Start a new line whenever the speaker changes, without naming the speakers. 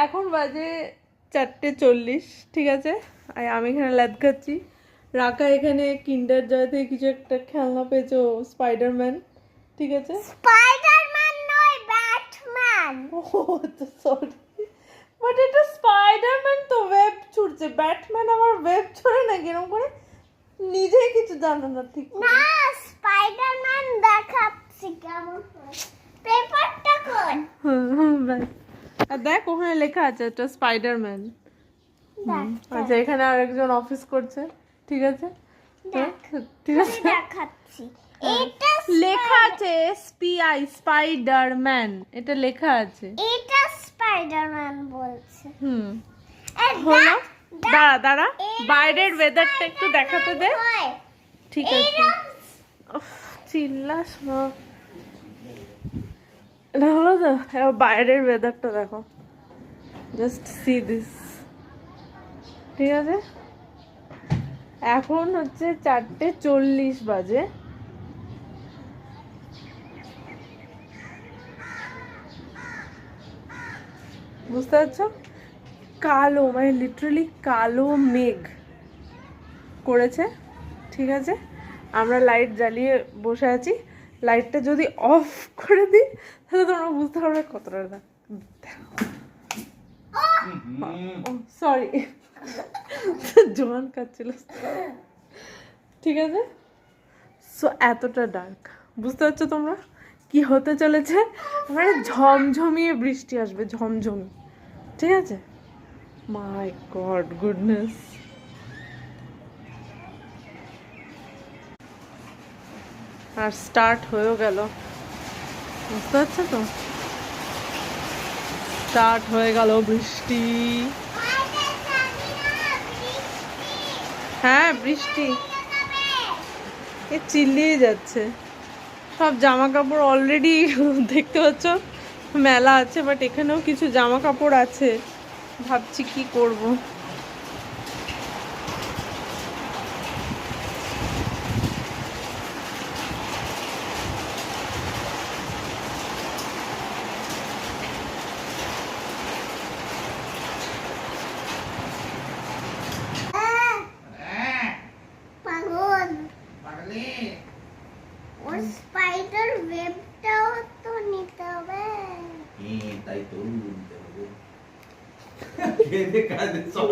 এখন বাজে 4:40, ঠিক আছে। আর আমি এখানে ল্যাদ খাচ্ছি, রাকা এখানে কিন্ডার জয় থেকে কিছু একটা খেলনা পেয়েছে, স্পাইডারম্যান, ঠিক আছে।
স্পাইডারম্যান নয়, ব্যাটম্যান।
ও তো সরি, বাট এটা স্পাইডারম্যান তো ওয়েব ছুটছে, ব্যাটম্যান আবার ওয়েব ছড়ে না কিরকম করে, নিজেই কিছু জানো না ঠিক
না, স্পাইডারম্যান দেখাচ্ছি কেমন পেপারটা কই।
আর দেখ ওখানে লেখা আছে এটা স্পাইডারম্যান। আচ্ছা এখানে আরেকজন অফিস করছে, ঠিক আছে, ঠিক আছে।
দেখাচ্ছি এটা
লেখা আছে SPI স্পাইডারম্যান, এটা লেখা আছে।
এটা স্পাইডারম্যান বলছে।
হলো, দাঁড়া দাঁড়া, বাইরের ওয়েদারটা একটু দেখাতে দে, ঠিক আছে। চিল্লাস না, এটা হলো তো। এবার বাইরের ওয়েদারটা দেখো, জাস্ট সি দিস, ঠিক আছে। এখন হচ্ছে 4:40 বাজে। বুঝতে পারছো, কালো, মানে লিটারালি কালো মেঘ করেছে, ঠিক আছে। আমরা লাইট জ্বালিয়ে বসে আছি, লাইটটা যদি অফ করে দিই তাহলে তোমরা বুঝতে পারবে কতটা। সরি, জোয়ান কাচ্ছিল, ঠিক আছে। সো এতটা ডার্ক, বুঝতে পারছো তোমরা কি হতে চলেছে, মানে ঝমঝমিয়ে বৃষ্টি আসবে, ঝমঝমি, ঠিক আছে। মাই গড গুডনেস। আর স্টার্ট হয়েও গেল, বুঝতে পারছো তো, স্টার্ট হয়ে গেল বৃষ্টি। হ্যাঁ বৃষ্টি, এ চিল্লিয়ে যাচ্ছে। সব জামা কাপড় অলরেডি দেখতে পাচ্ছ মেলা আছে, বাট এখানেও কিছু জামা কাপড় আছে, ভাবছি কি করব।
স্পাইডার ওয়েবটাও তো নিতে হবে।
তাই তো নিতে হবে। কে দেখে সব